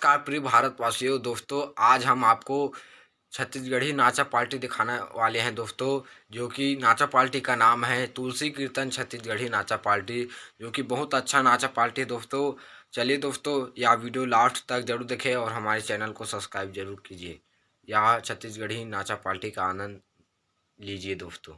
नमस्कार प्रिय भारतवासियों। दोस्तों आज हम आपको छत्तीसगढ़ी नाचा पार्टी दिखाने वाले हैं दोस्तों, जो कि नाचा पार्टी का नाम है तुलसी कीर्तन छत्तीसगढ़ी नाचा पार्टी, जो कि बहुत अच्छा नाचा पार्टी है दोस्तों। चलिए दोस्तों, यह वीडियो लास्ट तक जरूर देखें और हमारे चैनल को सब्सक्राइब जरूर कीजिए। यह छत्तीसगढ़ी नाचा पार्टी का आनंद लीजिए दोस्तों।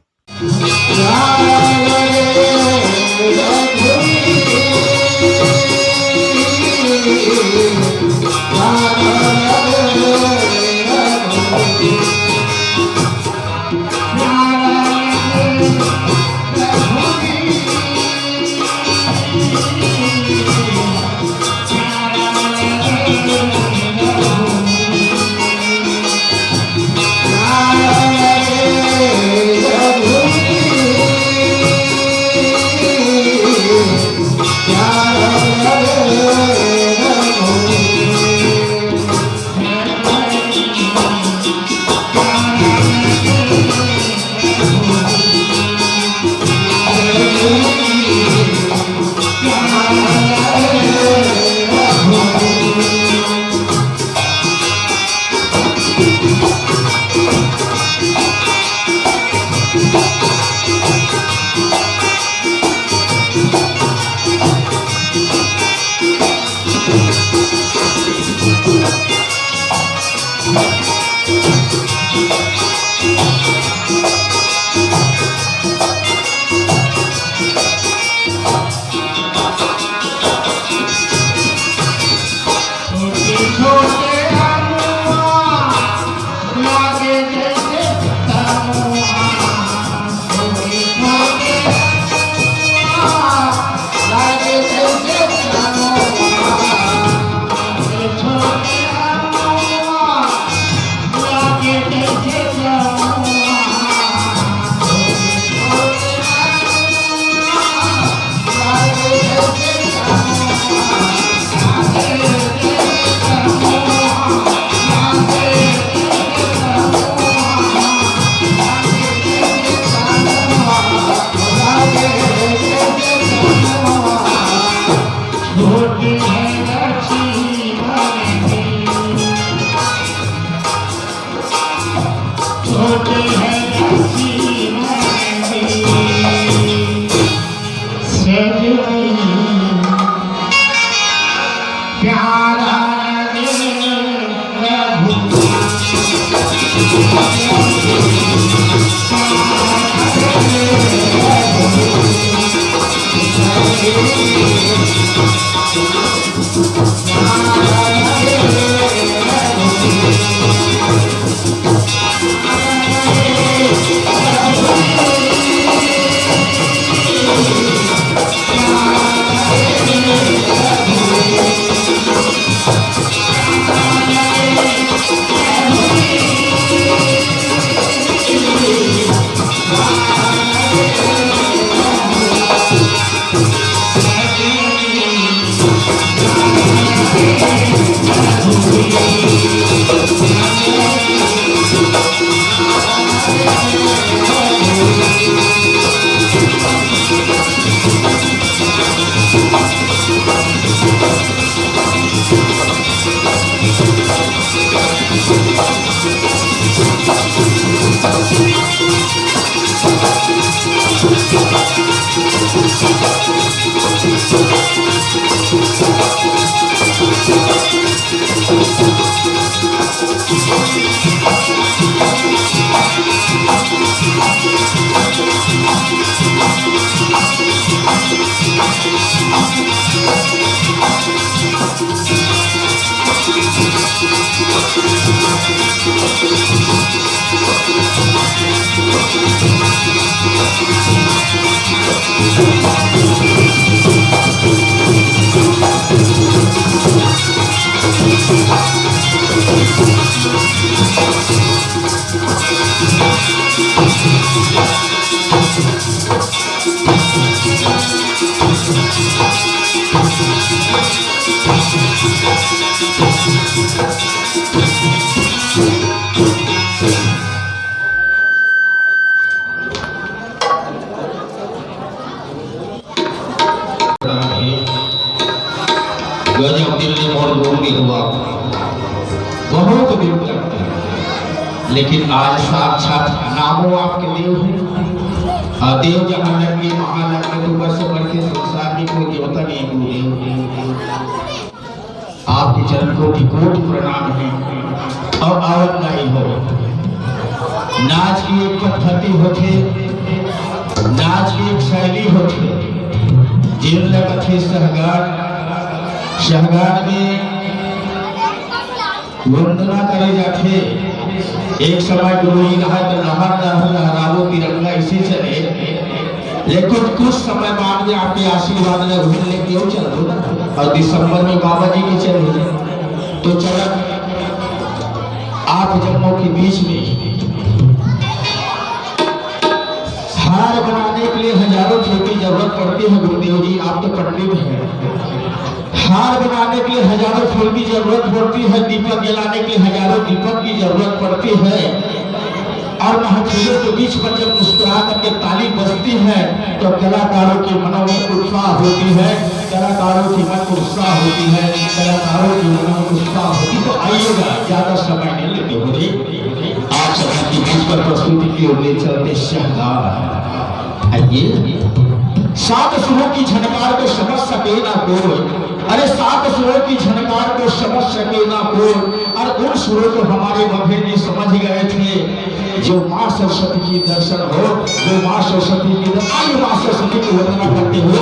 Gajah pilih mohon bumi kebak. लेकिन आज साक्षात नामो आपके देव हैं। देव जहाँ लगे महालक्ष्मी तो वर्ष बढ़ते संसार में कोई देवता नहीं को आपके चरण को कोटि प्रणाम है। और आवत नहीं हो नाच की एक पद्धति होती, नाच की एक शैली होती। जिन लगत है सहगार में वंदना करे जाते। एक समय गुरु जी कहा तो लहरावो तिरंगा इसी चले, लेकिन कुछ समय बाद में आपके आशीर्वाद ने घूमने क्यों चल दो। और दिसंबर में बाबा जी की चल तो चला आप जन्मों के बीच में हार बनाने के लिए हजारों फूल की जरूरत पड़ती है। गुरुदेव जी आप तो पंडित हैं, हार बनाने के लिए हजारों फूल की जरूरत पड़ती है, दीपक जलाने के लिए हजारों दीपक की जरूरत पड़ती है। और महफिलों के बीच पर जब मुस्कुरा करके ताली बजती है तो कलाकारों की मनों में उत्साह होती है, कलाकारों की मन उत्साह होती है, कलाकारों की मनों उत्साह होती। तो आइएगा, ज्यादा समय नहीं लेते हो रही आप सभी की बीच पर प्रस्तुति की ओर ले चलते शहनार। आइए, सात सुरों की झनकार को समझ सके ना कोई, अरे सात सुरों की झनकार को समझ सके ना कोई। और उन सुरों को हमारे बघेल जी समझ गए थे। जो माँ सरस्वती की दर्शन हो, जो माँ सरस्वती की दर्शन, माँ सरस्वती की वंदना करते हुए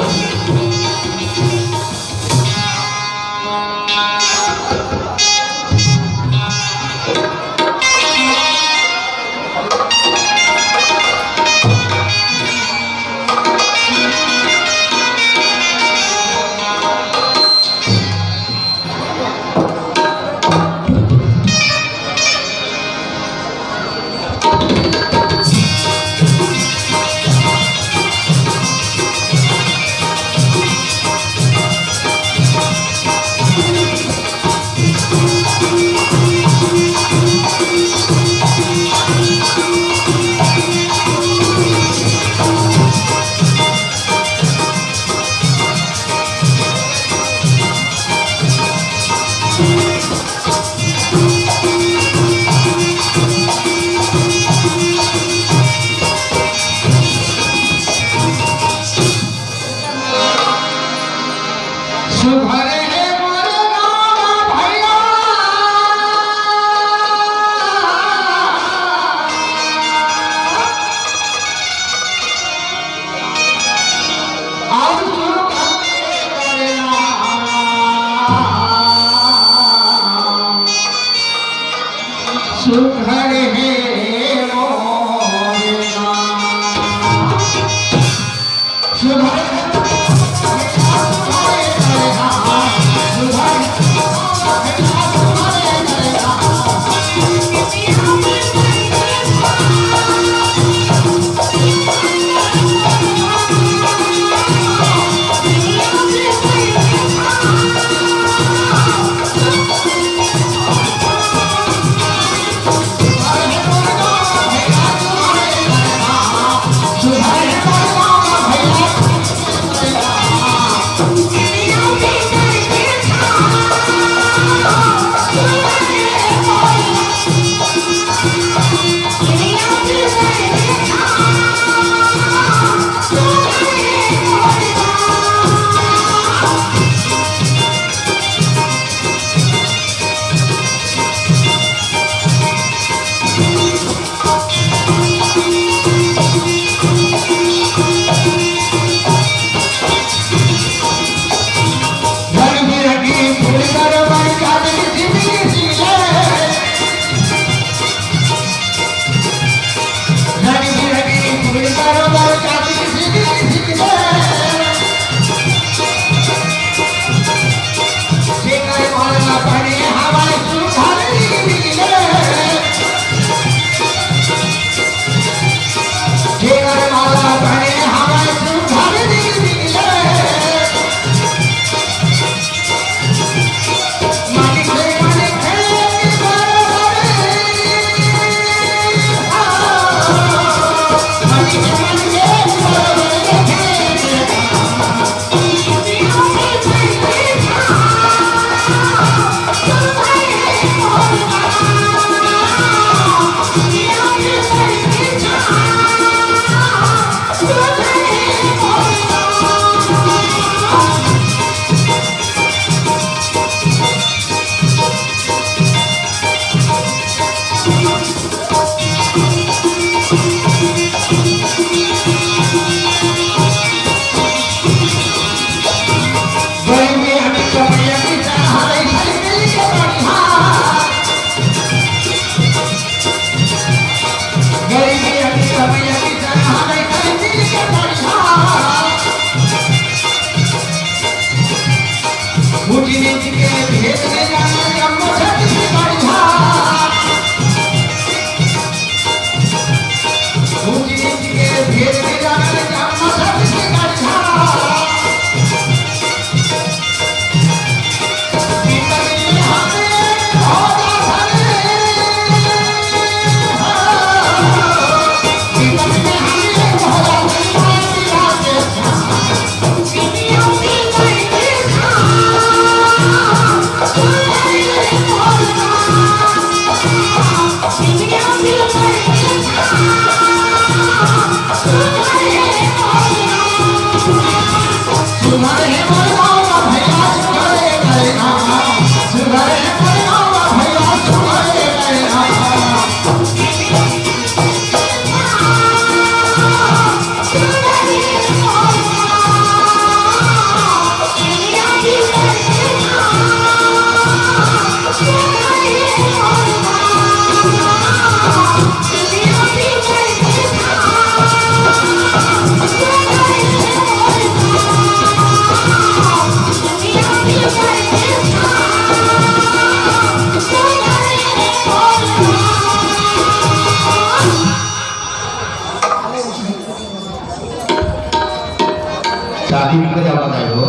शादी की वजह बताए हो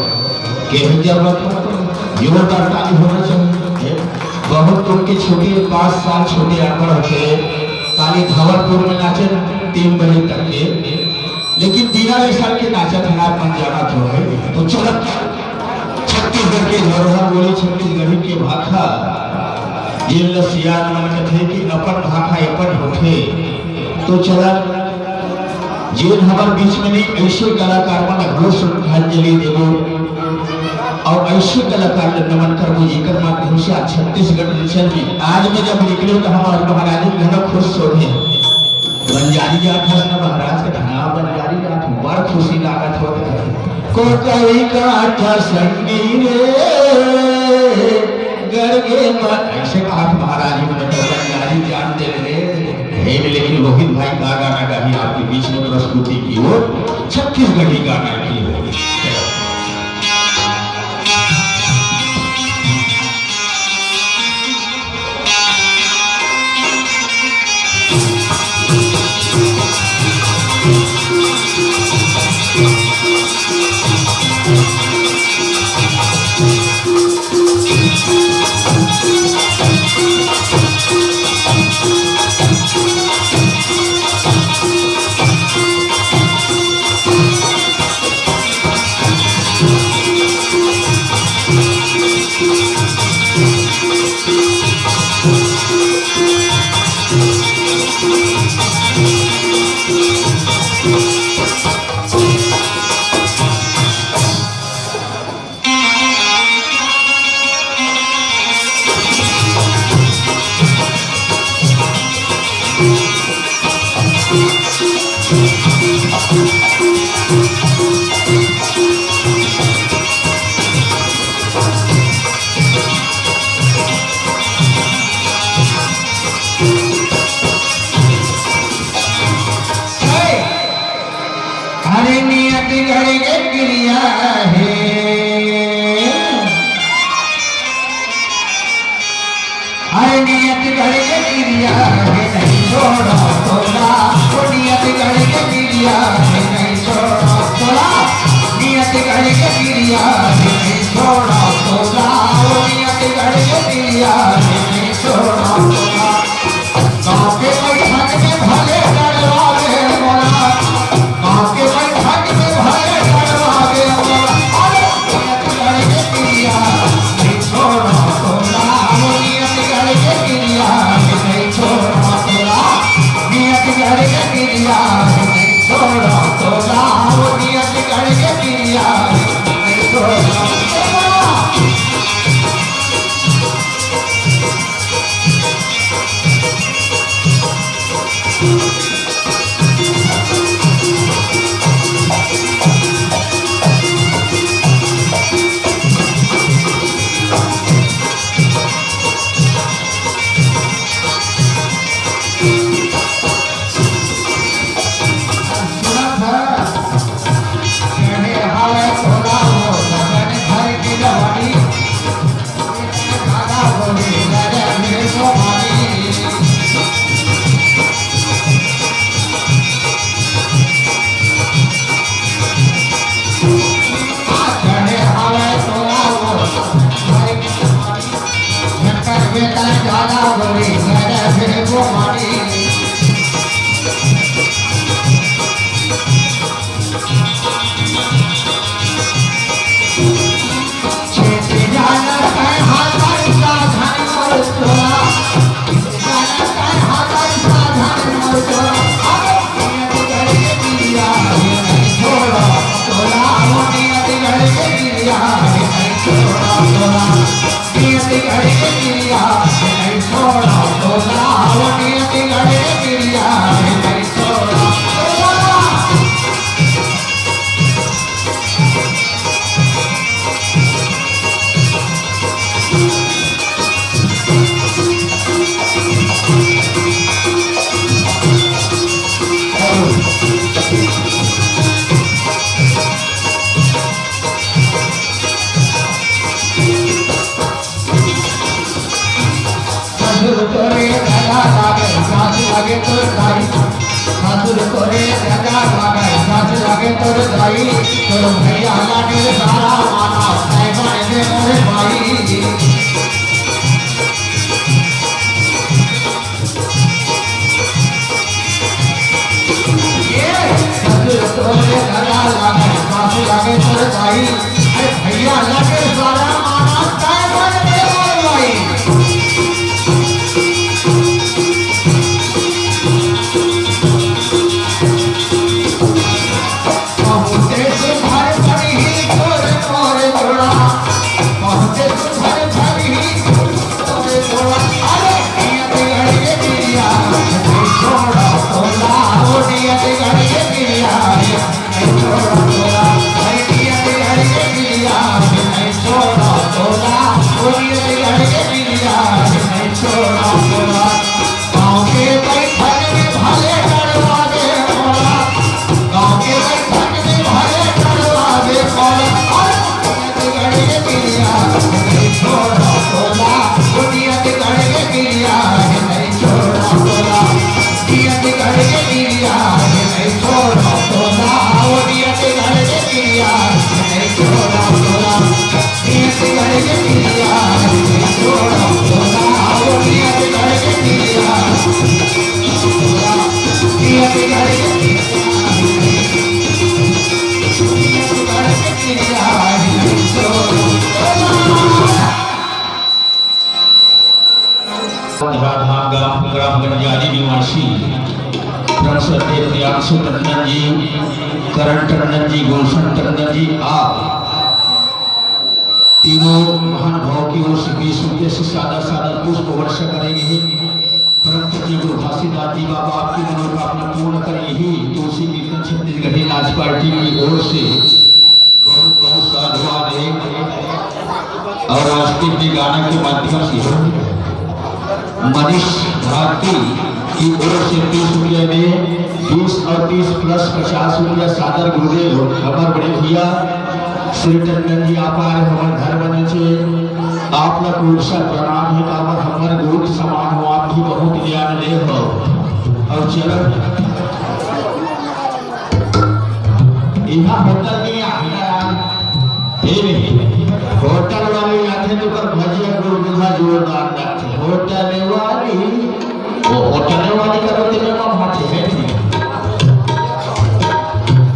कि जरूरत जोरदार ताली होना चाहिए। बहुत तुम के छोटे 5 साल छोटे अनपढ़ होते ताली भवरपुर में नाचे 3 बजे तक के, लेकिन 13 साल के नाचत हमारा मन जाना तो चलत छत्तीसगढ़ के धरोहर बोली छत्तीसगढ़ी के भाखा ये लसियान मन कथे कि अपन भाखा अपन होठे तो चला जेन हमार बीच में नहीं ऐसे कलाकार मन अगलो श्रद्धांजलि देवो और ऐसे कलाकार नमन करबो जेकर माध्यम से आज छत्तीसगढ़ मिशन में आज में जब निकले तो हमारे महाराज घना खुश होते बंजारी जात है ना महाराज के धना बंजारी जात बड़ खुशी लागत होत को कई काठा संगी रे गड़गे ऐसे कहा महाराज ने तो बंजारी जान दे रे लेकिन रोहित भाई का गाना गाही आपके बीच में प्रस्तुति की ओर छत्तीसगढ़ी गाना की होगी। हरे नियत घड़ी के क्रिया है हरे नियत घड़ी के क्रिया है नहीं छोड़ो तोला वो नियत घड़ी के क्रिया है नहीं छोड़ो तोला नियत घड़ी के क्रिया है नहीं छोड़ो तोला वो नियत घड़ी के क्रिया है नहीं छोड़ो तोला गाँव के बैठक में भले डरवावे मोला गाँव के बैठक में भले डरवावे मोला अरे नियत घड़ी के क्रिया नहीं छोड़ो तोला वो नियत घड़ी के क्रिया नहीं छोड़ो तोला नियत घड़ी के क्रिया नहीं छोड़ो तोला वो नियत घड़ी के क्रिया नहीं छोड़ो तोला। ससुर तोरे राजा लागे सास लागे तोरे दाई तोर भैया लागे सारा माना ऐ बने मोरे भाई तोरे राजा लागे सास लागे तोरे दाई अरे भैया लागे सारा माना ऐ बने मोरे भाई ग्राम गंजारी निवासी प्रोफेसर देवदयाल टंडन जी, करण टंडन जी, गुलशन टंडन जी, आप तीनों महानुभाव की ओर से 20 रुपये से सादा पुष्प वर्षा करेंगे। परम पूज्य गुरु घासीदास जी बाबा आपकी मनोकामना पूर्ण करें। यही तुलसी कीर्तन छत्तीसगढ़ी नाच पार्टी की ओर से बहुत बहुत साधुवाद है। और राष्ट्रीय गाना के माध्यम से मनीष भारती की ओर से 30 रुपये में 20 और 30 प्लस 50 रुपया सादर गुरुदेव हमारे बड़े भैया श्री टंडन जी आप आए हमारे घर बने से आप लोग पुरुषा प्रणाम है और हमारे गुरु के समान हो। आपकी बहुत ज्ञान ले हो और चलो यहाँ होटल नहीं होटल वाले आते तो कर भजिया गुरुदुल्हा जोरदार नाचे होटल वाली वो होटल वाली करो तेरे को माथे है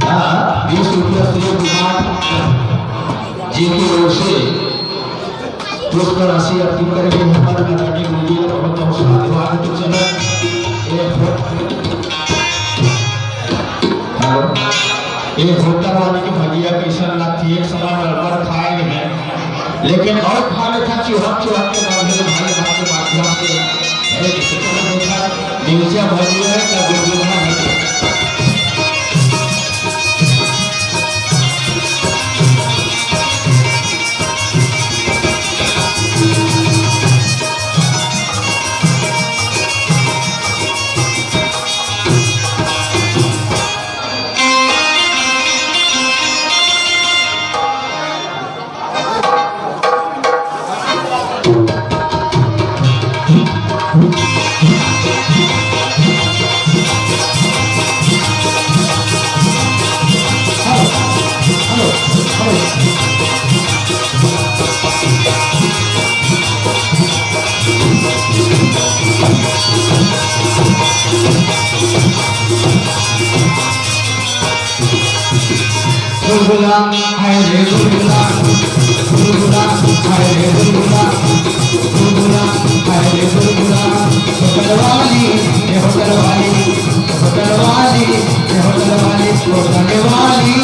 हाँ 20 रुपया से दुकान जी की ओर से पुष्प राशि अर्पित करके हमारे नाटक गुरुजी का बहुत बहुत धन्यवाद। तो चलो एक होटल वाले की भजिया कैसा लगती है। एक समय बराबर खाएंगे हैं लेकिन और खाने था चूहा के माध्यम से नीचा भजिया है क्या गुरुदुल्हा भजिया गुलगुला हाय रे गुलगुला गुलगुला हाय रे गुलगुला गुलगुला हाय रे गुलगुला होटल वाली ये होटल वाली होटल वाली ये होटल वाली होटल वाली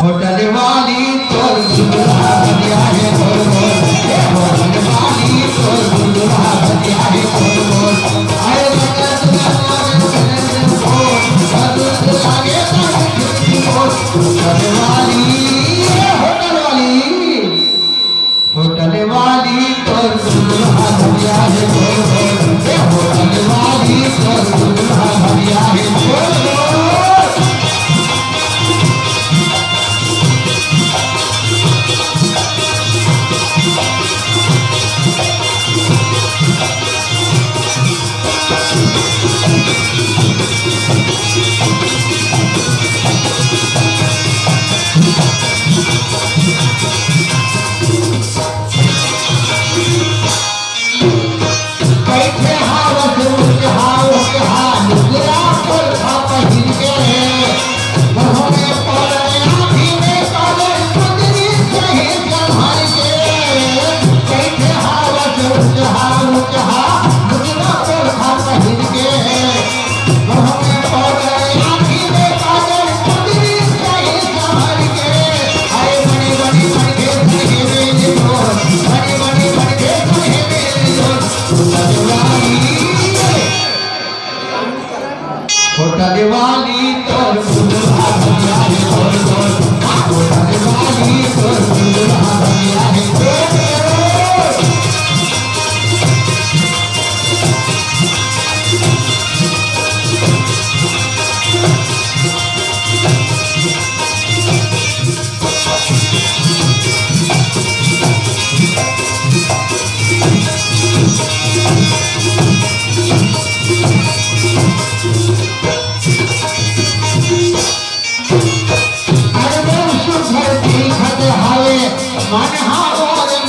होटल वाली तो गुलगुला बढ़िया है बोल बोल होटल वाली तो गुलगुला बढ़िया है बोल बोल आए बच्चा होटल वाली तो दुल्हा भैया है बोल बोल होटल वाली तो दुल्हा भैया है बोल बोल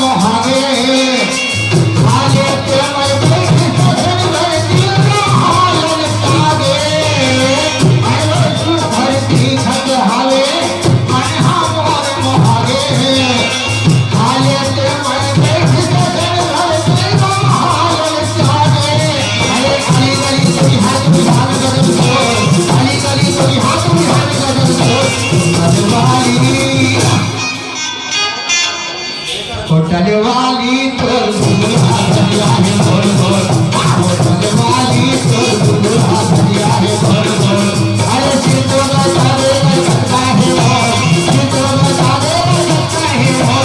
मोहागे खाले के मैं बैठ सजन में दिल का हालन तागे मैं बसु भरती खत हाले मन हमर मोहागे खाले के मैं बैठ सजन में दिल का हालन तागे अरे गली गली कोई हाथ बिहान गजब को गली गली कोई हाथ बिहान गजब को होटल वाली तोर दुल्हा धनिया है बोल बोल होटल वाली तोर दुल्हा धनिया है बोल बोल अरे सिद्धो बता दे लगता है वो सिद्धो बता दे लगता है वो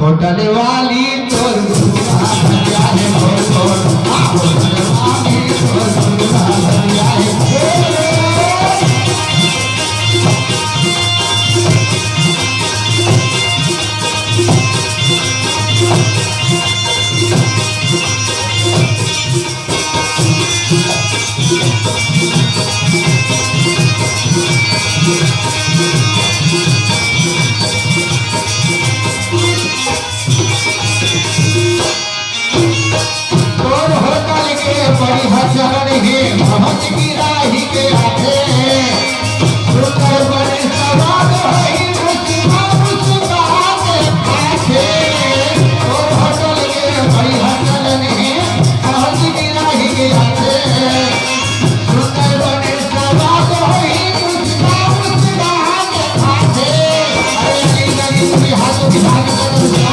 होटल वाली तोर दुल्हा धनिया है बोल बोल होटल वाली तोर दुल्हा धनिया है बड़ी हसरन है भगत की राही के आगे सुंदर बड़े सवाद है मुस्का मुस्का के आगे और होटल के बड़ी हसरन है भगत की राही के आगे सुंदर बड़े सवाद है मुस्का मुस्का के आगे अरे गली गली कोई हाथ बिहान कर दो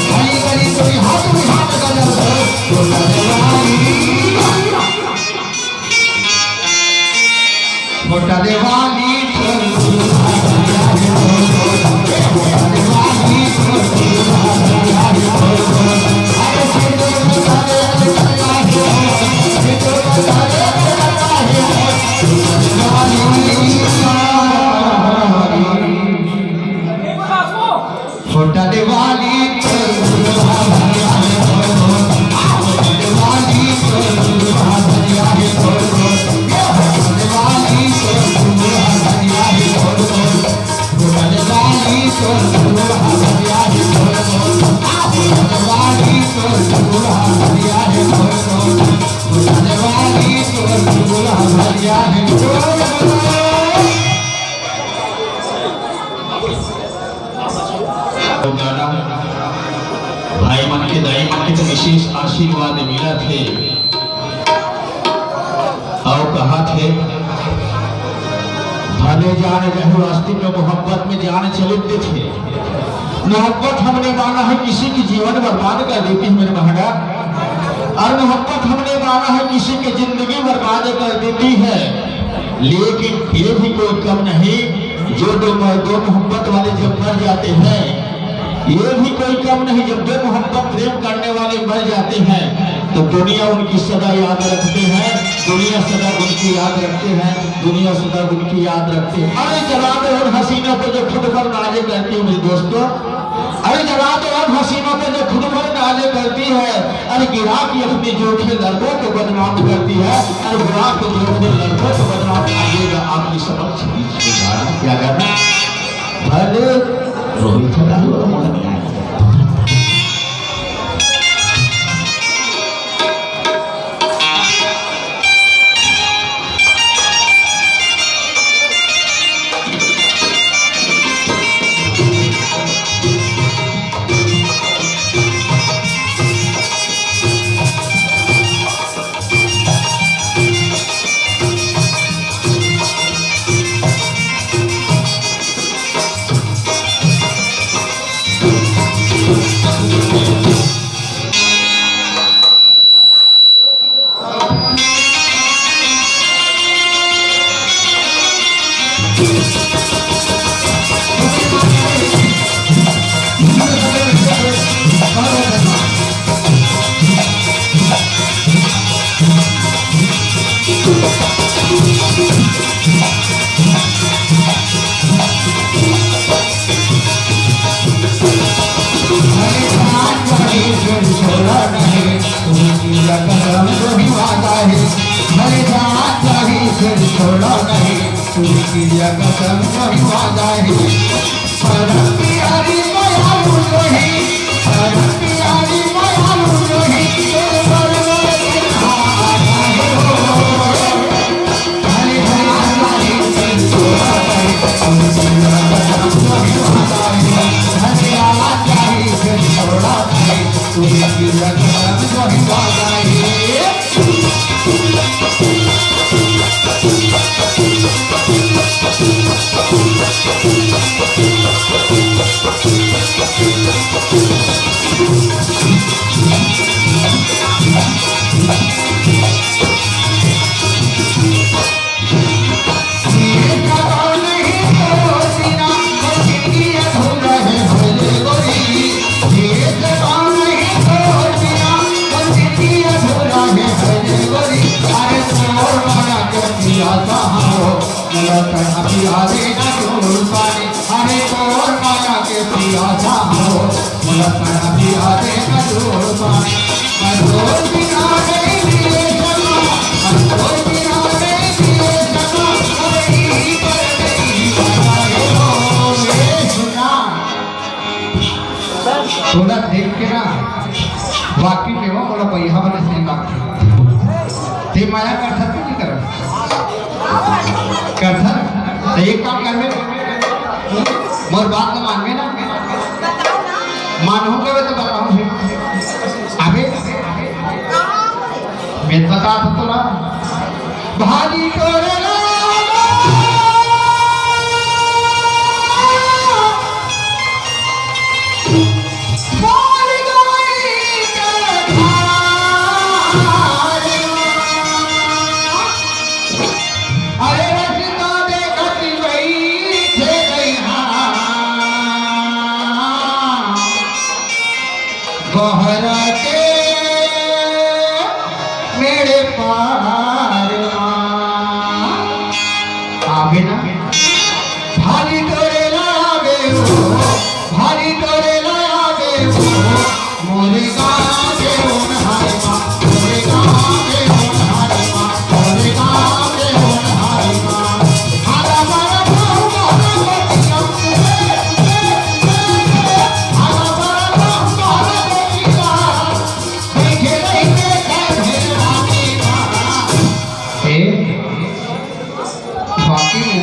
गली गली कोई हाथ बिहान कर दो मोटा देवाली तोर दुल्हा धनिया है बोल बोल मोटा देवाली तोर दुल्हा धनिया है बोल बोल अरे सिद्धो बता दे लगता है सिद्धो बता दे लगता है देवाली मोटा देवाली तोर दुल्हा धनिया है बोल बोल मोटा देवाली तोर दुल्हा धनिया है बोल बोल भाई मन के दाई मन के तो विशेष आशीर्वाद मिला थे और कहा थे भले जाने रहो रास्ते में मोहब्बत में जाने चलते थे मोहब्बत हमने माना है किसी की जीवन बर्बाद कर देती है मेरे महंगा और मोहब्बत हमने माना है किसी की जिंदगी बर्बाद कर देती है लेकिन ये भी कोई कम नहीं जो दो मोहब्बत वाले जब मर जाते हैं ये भी कोई कम नहीं जब दो मोहब्बत प्रेम करने वाले मर जाते हैं तो दुनिया उनकी सदा याद रखते हैं दुनिया सदा उनकी याद रखते हैं दुनिया सदा उनकी याद रखते हैं अरे जरा तो उन हसीनों पे जो खुद पर नाजे करती है मेरे दोस्तों अरे जरा तो उन हसीनों पे जो खुद पर नाजे करती है अरे गिरा की अपने जोखे लड़कों को बदनाम करती है अरे गिरा के जोखे लड़कों को बदनाम आइएगा आपकी समझ क्या करना भले रोहित छोड़ो नहीं तुझी कसम नहीं वादा है के पियासा हो मोला कड़ा पिया दे कजोर पानी कजोर बिना नहीं दिए सका कजोर बिना नहीं दिए सका अरे पर नहीं बनाए हो ये सुना थोड़ा देख के ना बाकी में वो मोला पैसा वाले से बात ते माया करता क्यों नहीं कर करता तो एक काम कर में मोर बात न मान में ना मानूंगे तो बताऊं अबे मैं बता तो ना भाजी तोरे बहरा के मेरे पार आवे ना भारी तोरे लागे हो भारी तोरे लागे हो मोरे गाँव के होन हारे माँ मोरे गाँव के होन हारे माँ मोरे गाँव के होन हारे माँ हारा मारा भाव मारा बतिया हारा मारा भाव मारा बतिया देखे नहीं देखा भेड़ आगे बाकी में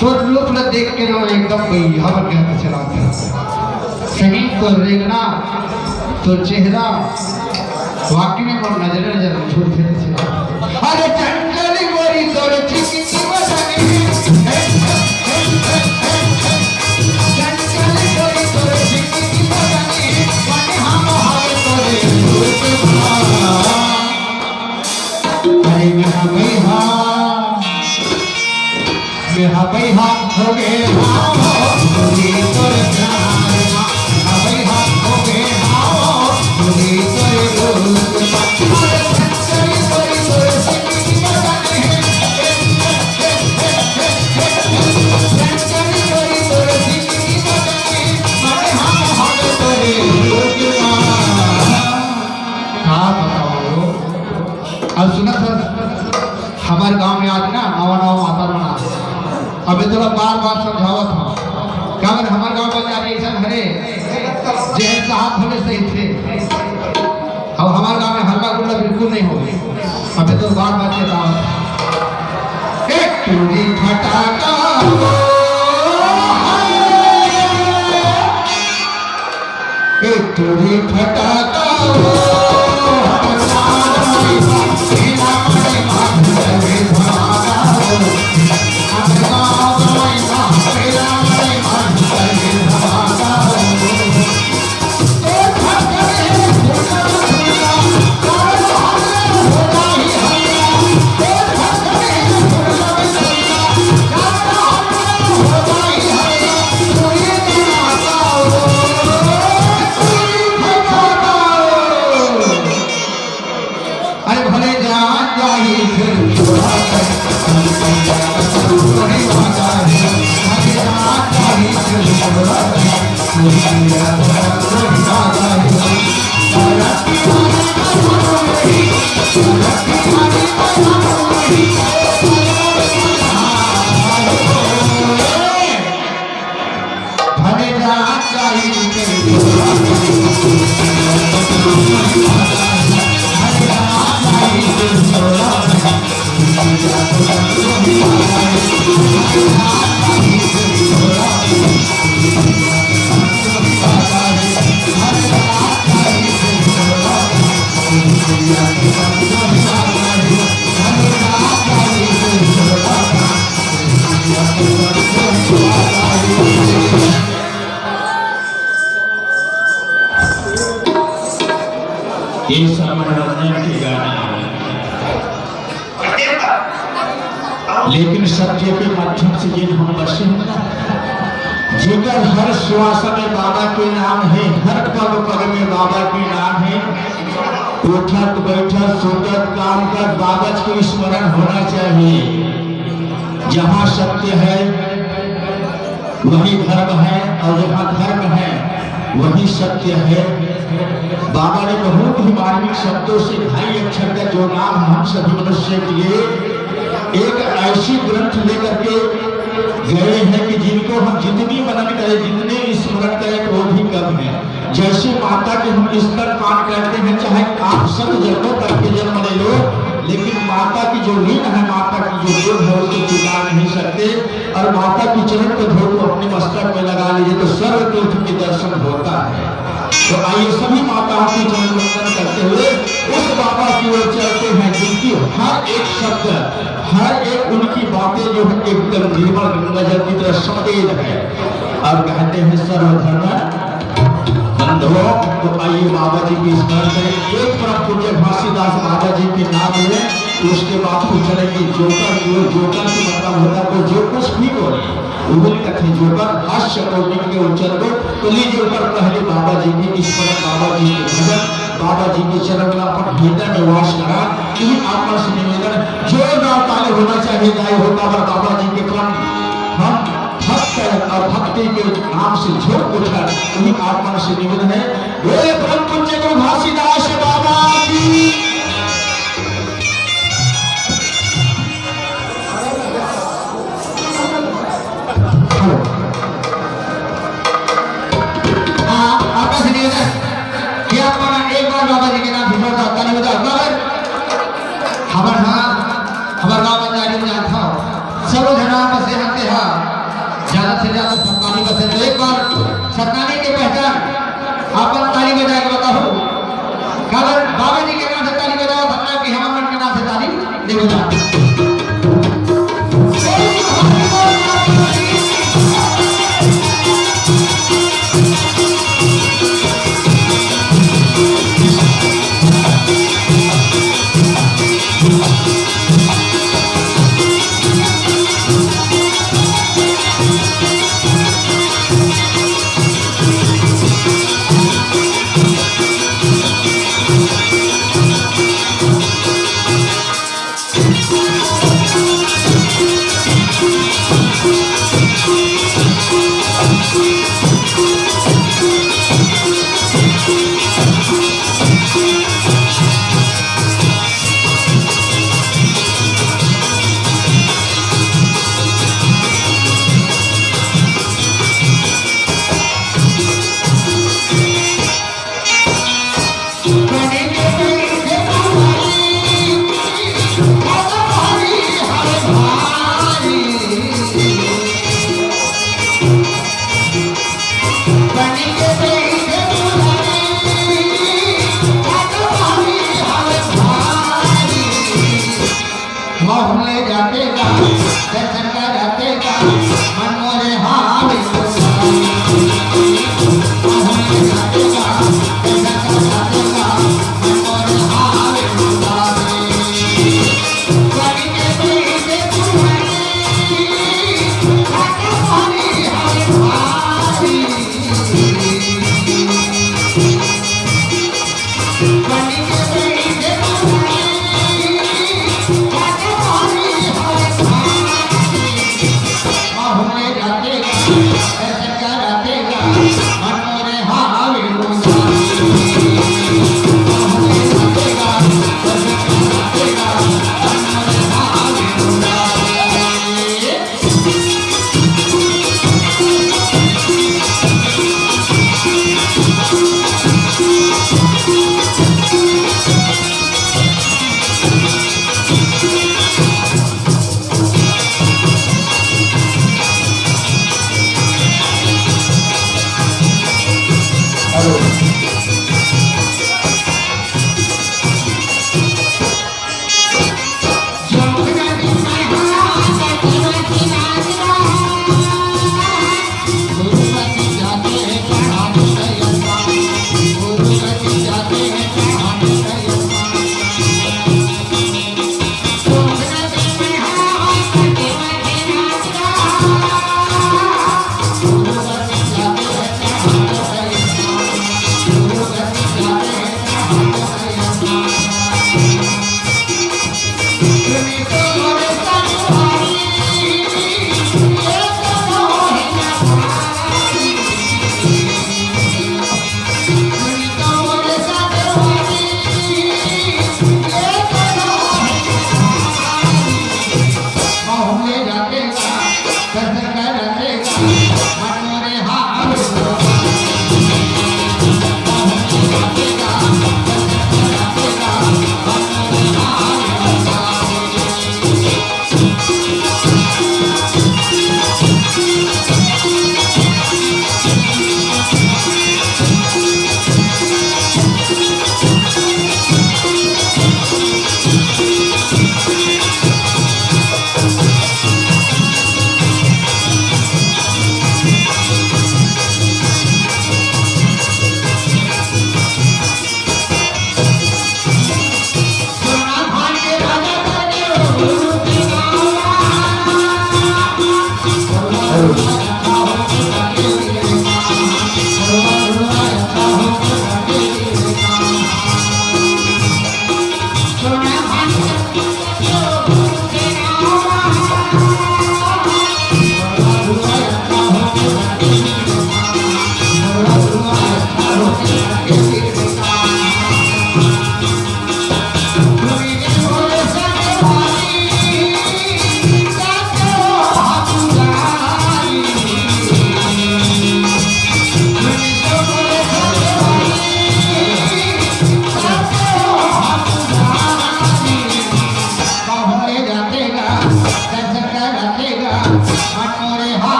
तो लोग न देख के लोग एकदम बढ़िया बन गया चला गया सही तो रेगना तो चेहरा वाकई में और नजर नजर छोड़ देते थे अरे चंचली गोरी तोरे चिकी की बजाने चंचली गोरी तोरे चिकी की बजाने माने हम हाय तोरे अरे मेरा भैया हो गए मुझे तोरे प्यार भैया हो गए मुझे तोरे अब सुना सर हमारे गांव में आज ना नवा नवा माता बना अभी तो बार बार समझावत था क्या अगर हमारे गांव में जाने ऐसा हरे जहर साहब होने सही थे अब हमारे गांव में हल्ला गुल्ला बिल्कुल नहीं हो अभी तो बार बार चेतावत एक टूरी फटाका एक टूरी फटाका ये सब मनोरंजन के गाने लेकिन सत्य के माध्यम से जिन हम बसे जेकर हर श्वास में बाबा के नाम है, हर पग पग में बाबा के नाम है। उठत बैठत सोतत काम कर बाबा के स्मरण होना चाहिए। जहाँ सत्य है वही धर्म है, और जहाँ धर्म वही सत्य है। बाबा ने बहुत ही मार्मिक शब्दों से ढाई अक्षर का जो नाम हम सभी मनुष्य किए, एक ऐसी ग्रंथ लेकर के गए हैं कि जिनको हम जितनी मनन करें, जितने स्मरण करें तो भी कम है। जैसे माता के हम स्तर पान करते हैं, चाहे आप सब जन्मों करके जन्म ले लो, लेकिन माता की जो लीन है, माता की जो देव है, उसको चुका नहीं सकते। और माता की चरण को धो को अपने मस्तक में लगा लीजिए तो सर्व तीर्थ के दर्शन होता है। तो आइए सभी माताओं की चरण वंदन करते हुए उस बाबा की ओर चलते हैं जिनकी हर एक शब्द, हर एक उनकी बातें जो है एकदम निर्मल नजर की तरह सफेद है। और कहते हैं सर्वधर्म बंधुओं। तो आइए बाबा जी की स्मरण करें। एक परम पूज्य घासीदास बाबा जी के नाम लें, तो उसके बाद तो चलेंगे जोकर की ओर। जोकर की मतलब होता है जो कुछ भी बोले उन्हें कथे जोकर हास्य कोटि के उच्चर को। तो लीजिए ऊपर पहले बाबा जी की स्मरण, बाबा जी के भजन, बाबा जी के चरण में अपन हृदय में वास करा। यही आत्मा से निवेदन, जो नाम ताले होना चाहिए गाय होता पर बाबा जी के क्रम हम भक्त और भक्ति के नाम से झोंक उठकर उन्हीं आत्मा से निवेदन है। बोले परम पूज्य गुरु घासीदास बाबा की। आपका से निवेदन कि अपना एक बार बाबा जी के नाम से जोड़ता होता नहीं होता हमार गाँव में जारी में था सब जना बसे हंते हैं, ज्यादा से ज्यादा सरकारी बसे। तो एक बार सरकारी के पहचान अपन ताली बजा के बताओ, खबर बाबा जी के नाम से ताली बजाओ, धरना कि हमारे के नाम से ताली नहीं बजा।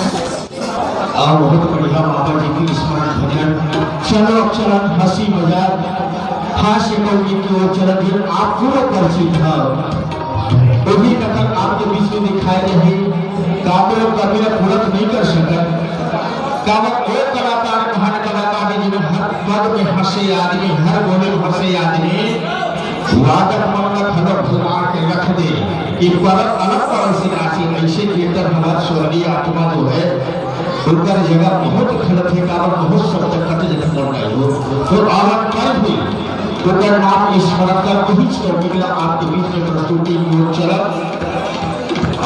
और बहुत बढ़िया बाबा जी की स्मरण भजन चलो चरण हंसी मजाक हास्य कौड़ी की ओर चरण फिर आप पूरा परिचित है वही नकल आपके बीच में दिखाई रही काबे कबीर पूरत नहीं कर सकत काबक वो कलाकार महान कलाकार है जिन्हें हर पद में हंसे आदमी हर बोले में हंसे आदमी स्वागत मंगल खबर फुला के रख दे कि पर अलग परल से राशि ऐसे कीर्तन हमारा स्वर्गीय आत्मा जो है उनका जगह बहुत खड़त है कारण बहुत शब्द कट जगह लड़ रहे हो तो आवाज कर भी उनका नाम स्मरण कर कुछ निकला आपके बीच में प्रस्तुति की ओर चला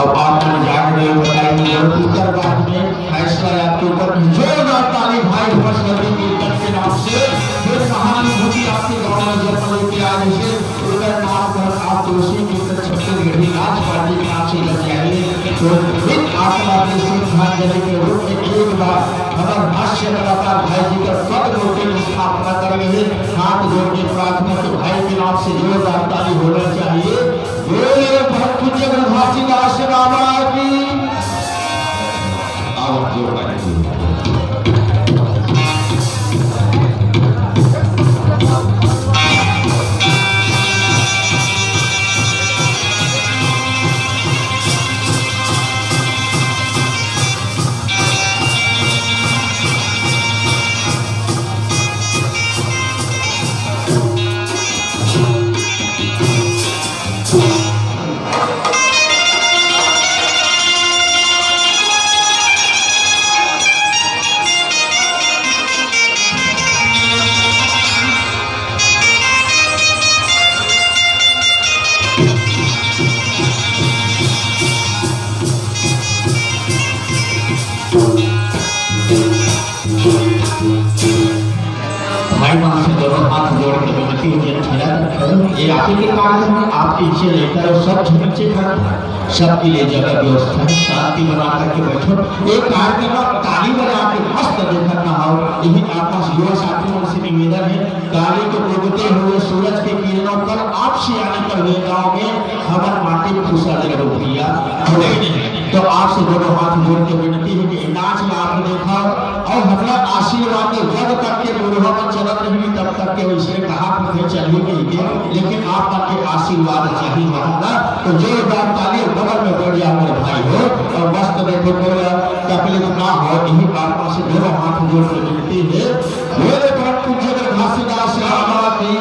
अब आपने जान रहे हो बताएंगे उत्तर बाद में फैसला आपके ऊपर जोरदार ताली भाई हर्षवर्धन कीर्तन के नाम से फिर सहानुभूति आपके गांव में जन्म लेके आज से उनका नाम पर आप दोषी कीर्तन छत्तीसगढ़ी नाच पार्टी के नाम से लग जाएंगे तो एक आत्मा के श्रद्धांजलि के रूप में एक बार हमारे हास्य कलाकार भाई जी का पद रोटी की स्थापना करेंगे हाथ जोड़ के प्रार्थना के भाई के नाम से जोरदार ताली होना चाहिए बोले बहुत कुछ जगन्नाथ दास बाबा की आओ जोर ये आपके कार्यक्रम में आपके इच्छे लेकर और सब झुमचे खड़ा सबके लिए जगह व्यवस्था शांति बना करके बैठो एक कार्यक्रम में ताली बजा के मस्त देखा ना हो यही आपका युवा साथियों से निवेदन है ताली को उगते हुए सूरज के किरणों पर आपसे आने पर हुए गाँव में हमारे माटी में खुशहाली भैया तो आपसे दोनों हाथ जोड़ के विनती है कि नाच में आपने देखा और मतलब आशीर्वाद जब तक के गुरुओं में चलत रही तब तक के वैसे कहा मुझे चाहिए नहीं के, लेकिन आपका के आशीर्वाद चाहिए होगा तो जोरदार ताली बगल में बैठ जाओ मेरे भाई हो और मस्त बैठो कोई तकलीफ ना हो। यही बात से दोनों हाथ जोड़ के विनती है मेरे परम पूज्य घासीदास बाबा की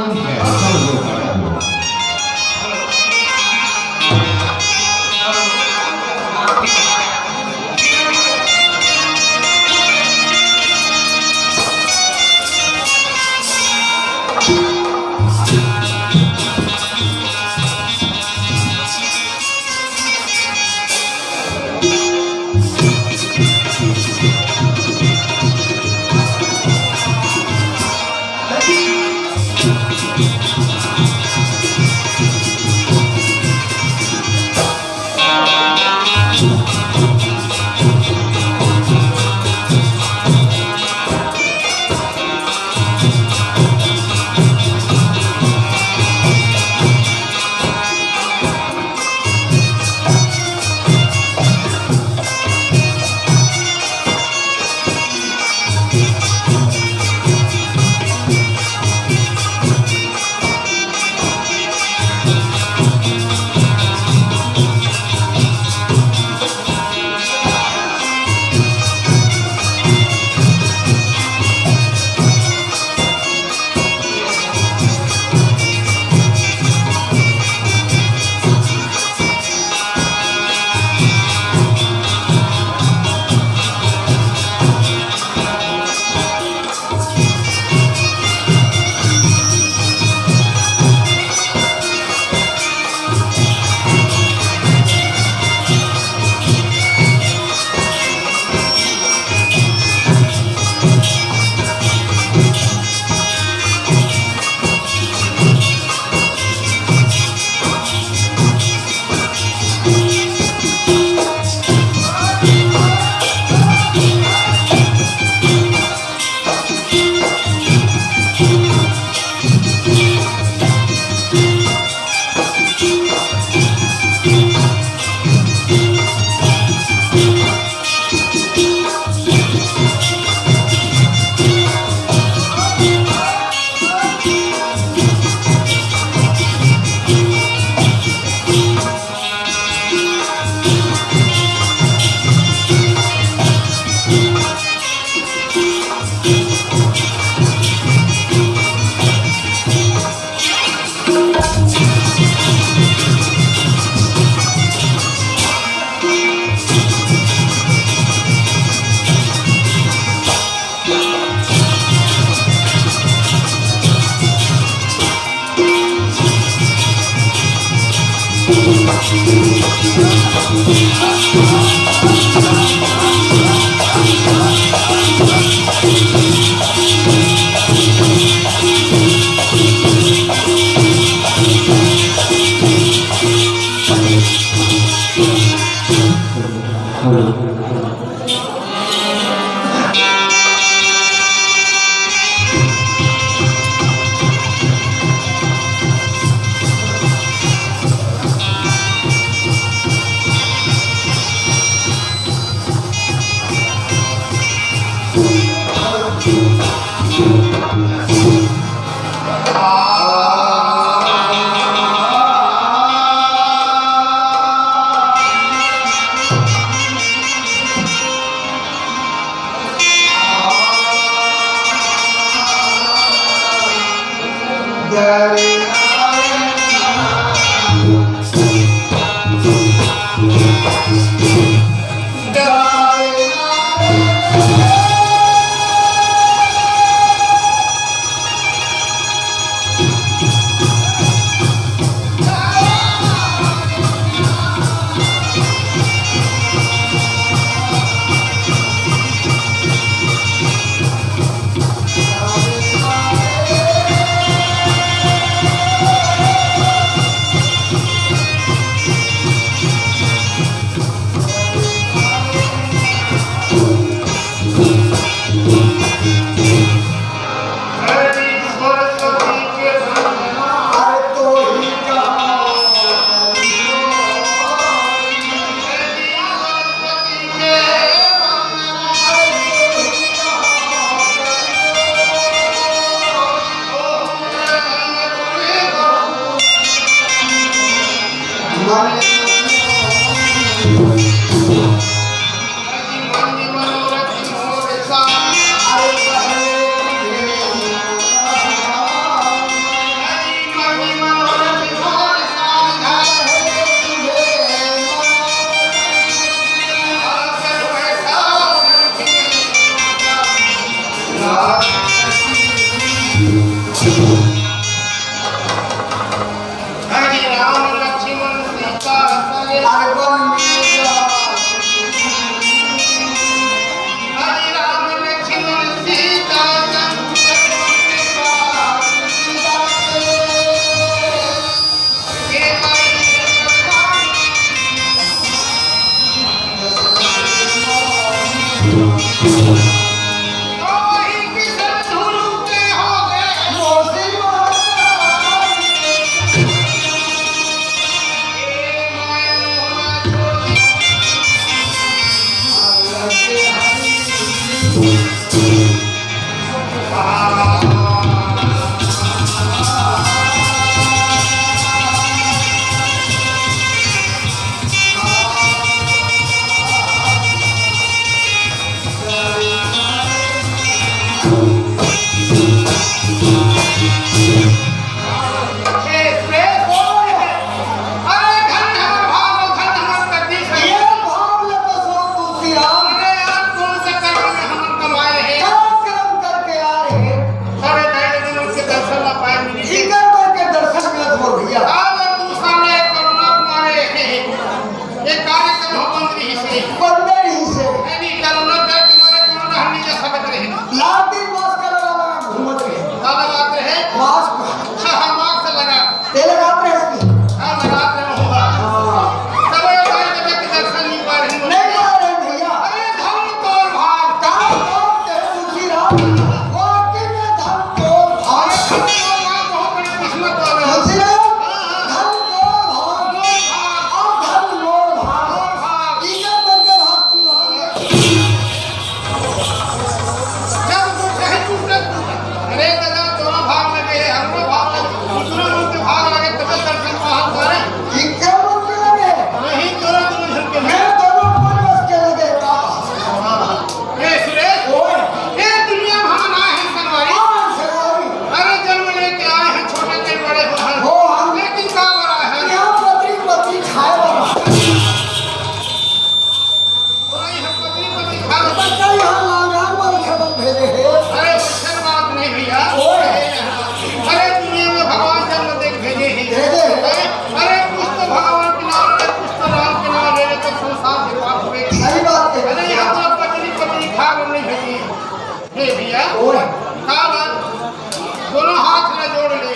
दोनों हाथ में जोड़ ले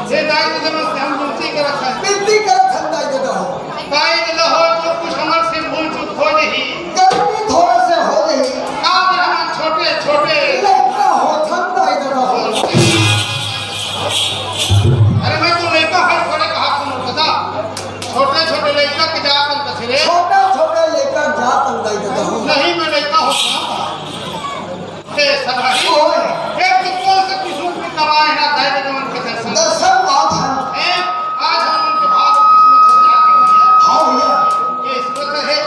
से दाई से हम विनती करत है दाई देता हो दाई न हो तो कुछ हमर से भूल चूक हो नहीं गलती थोड़ा से हो गई काम हम छोटे छोटे लड़का हो दाई देता हो अरे मैं तो लड़का हर थोड़े कहा सुनो बता छोटे छोटे लड़का के जात कछरे छोटा छोटा लेकर जात दाई देता हो नहीं मैं लड़का होता हे सदाई एक तो कौन से किस्मत में कमाए ना दाई के मन के दर्शन बात है आज हम उनके भाव किस्मत से जाके दिया हाँ भैया ये इसमें है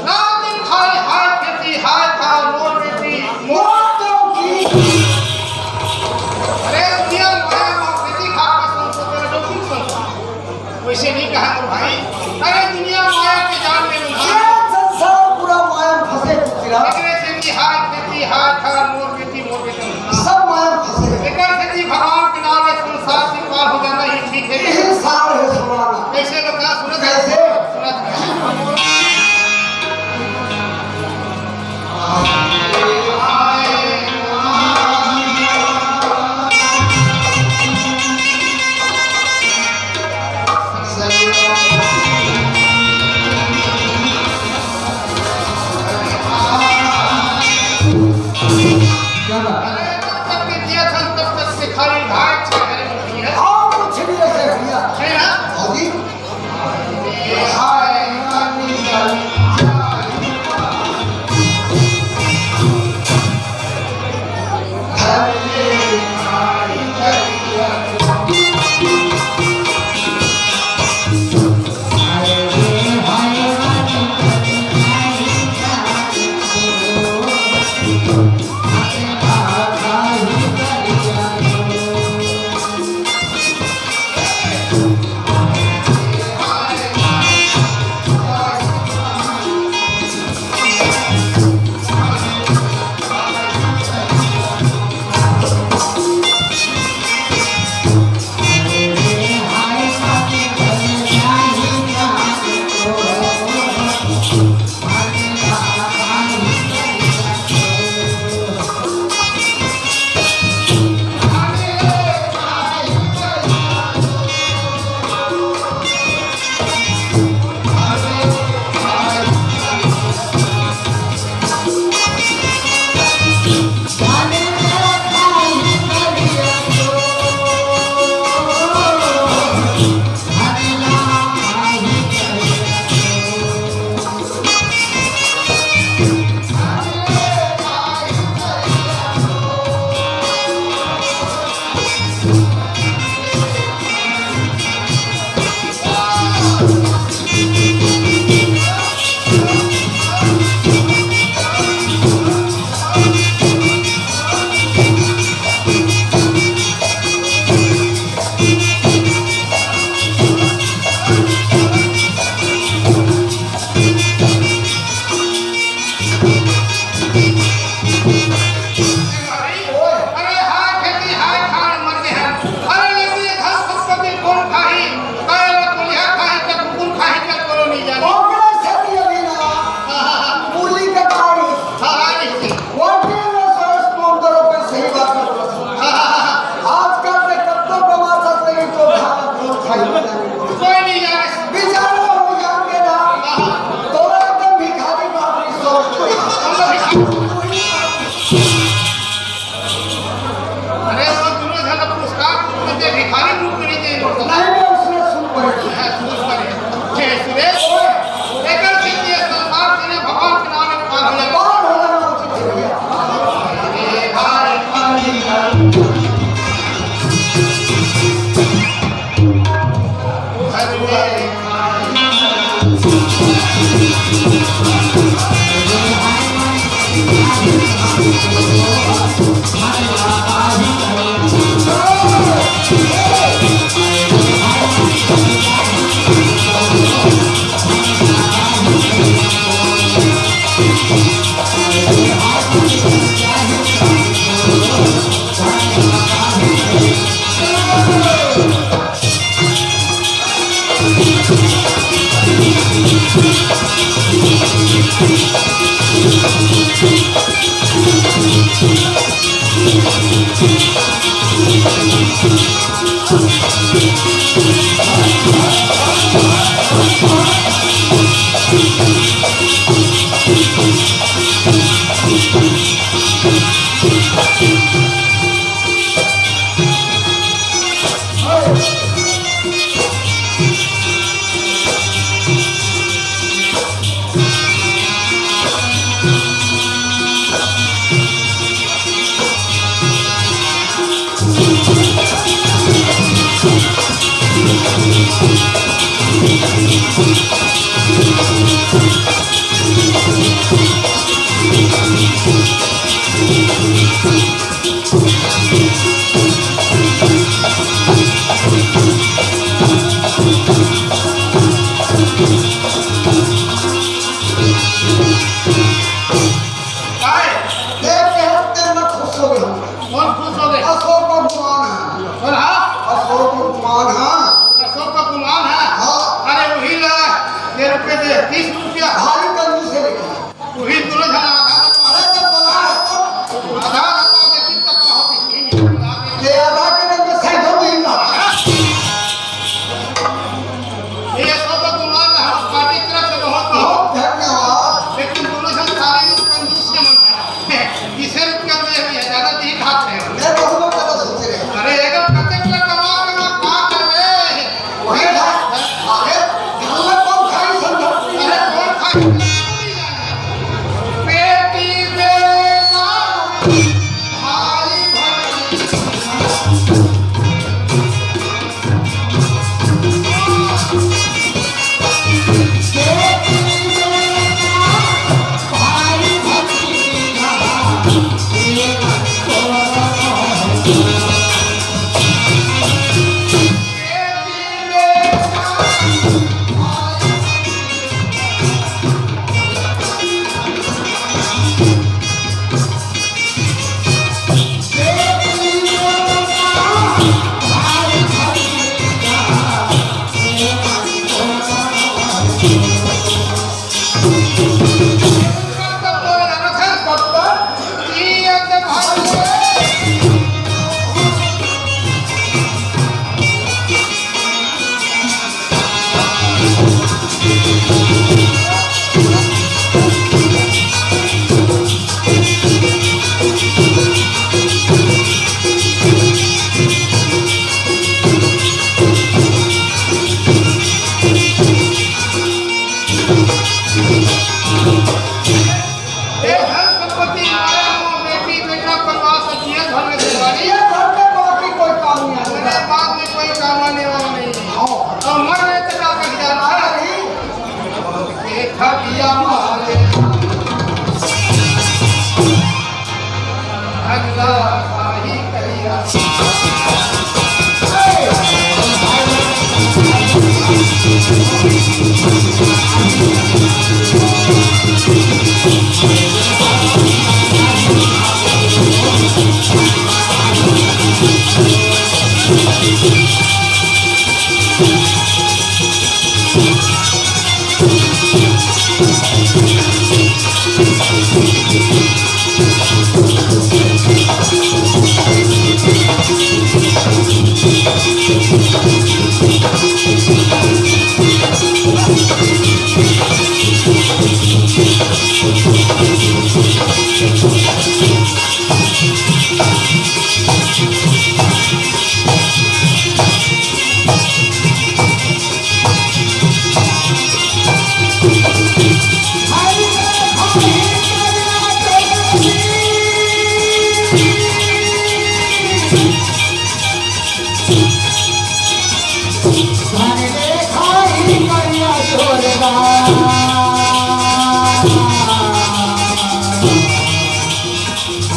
रात दिन खाए हाय खेती हाय खा मोर बेटी मोर की अरे दुनिया में मोर खेती खा का संसो तेरा जो कुछ संसो वैसे नहीं कहा तो भाई अरे दुनिया माया के जाल में ये उलझा संसार पूरा माया में फंसे चिरा एकरे से भी हाय खेती हाय खा मोर बेटी सब माया में फंसे एकर से भी भगवान के नाम में संसार से पार हो जाना ही ठीक है यही सार है सुनाना कैसे बता सुनत कैसे? सुनत क्या बात अरे तब तक के दिया था तब तक से खाली घाट छह है हाँ कुछ भी ऐसे भैया है ना होगी हाय नानी जानी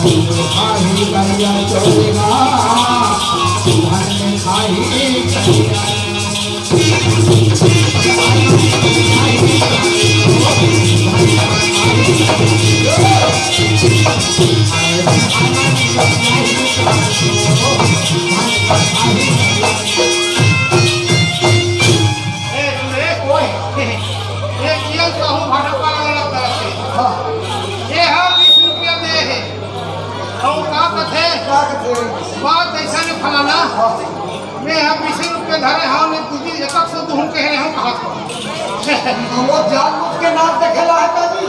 खाई करिया चोरेगा धन में खाई करिया बात ऐसा ने फलाना मैं यहाँ 20 रुपये धरे हाँ मैं तुझी एक से दूर कह रहे हूँ कहा वो जान बुझ के नाम देखेला है काजी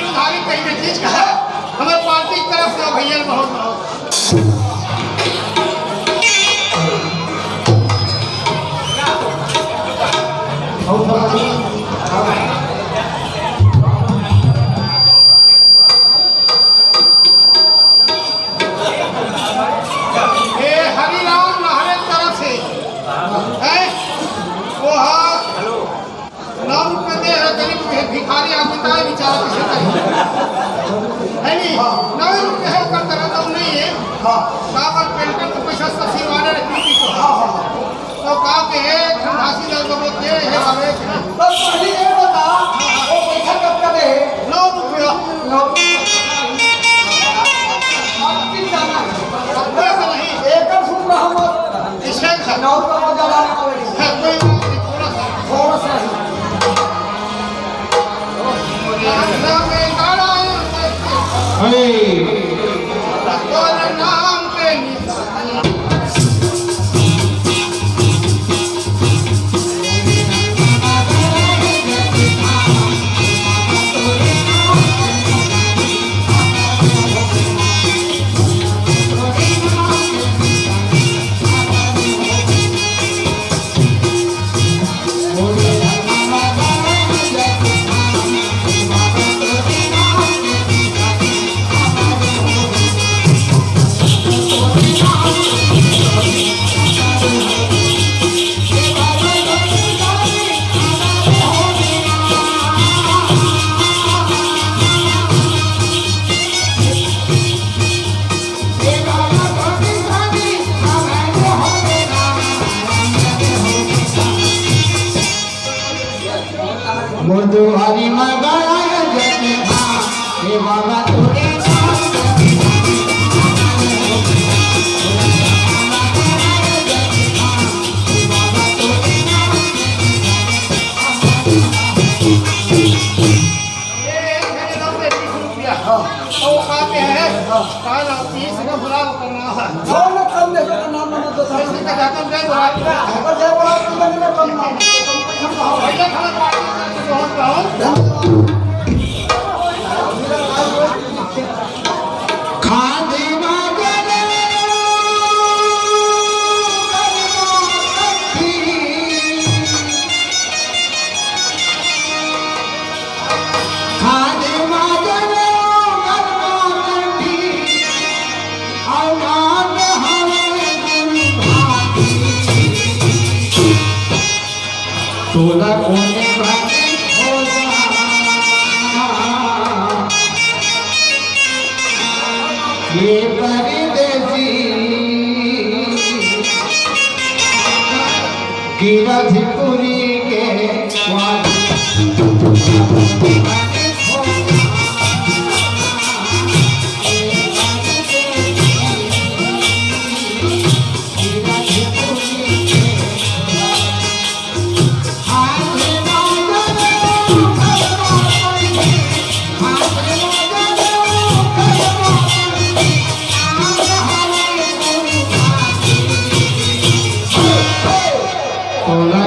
उधारी कहीं ना चीज कहा हमारे पार्टी की तरफ से भैया बहुत भिखारी आदमी का विचार कैसे करें है नहीं 9 रुपये है कर तरह तो नहीं है काबर पेंटर को पैसा ससी वाले रखी को तो का के है खंडासी दर को के है हवे बस पहले ये बता वो पैसा कब का दे 9 रुपया आप किन जाना कब का नहीं एक सुन रहा मत इससे 9 का मजा लाने वाली थोड़ा सा नाम पे मुर्दुहारी मगाया जैसे हे बाबा तोरे तोला कोने भागे ये परदेसी गिरधपुरी के तोला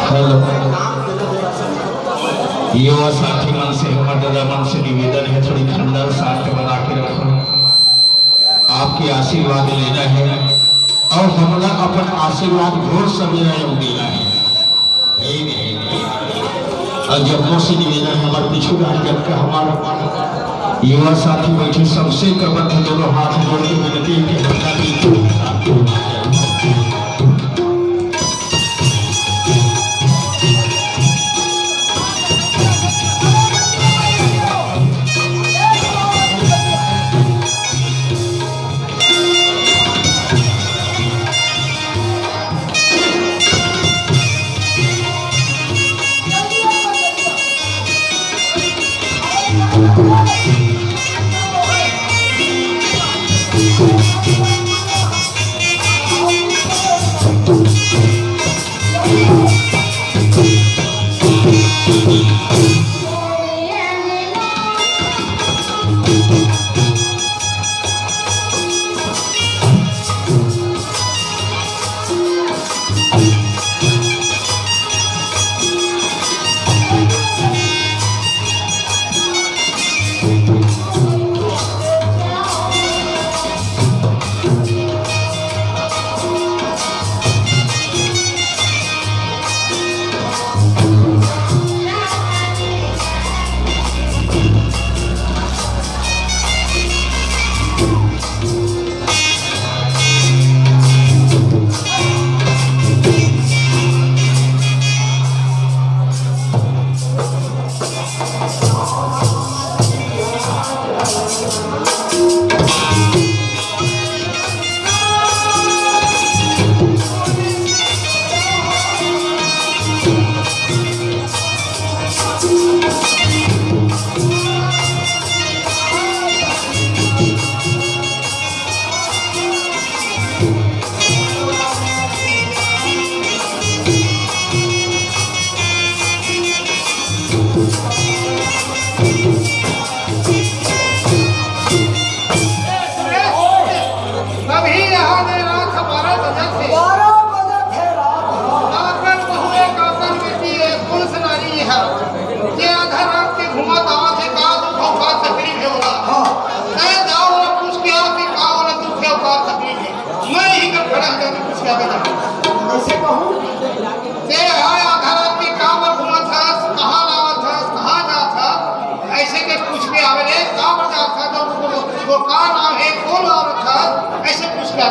हेलो, युवा साथी मन से हमारे मन से निवेदन है, थोड़ी खंडर साथ बना के रखो। आपके आशीर्वाद लेना है और हमला अपन आशीर्वाद घोर सवेरा देना है। और जब से निवेदन हमारे पीछे जब के हमारे युवा साथी बैठे सबसे कबद्ध दोनों हाथ जोड़ के विनती है।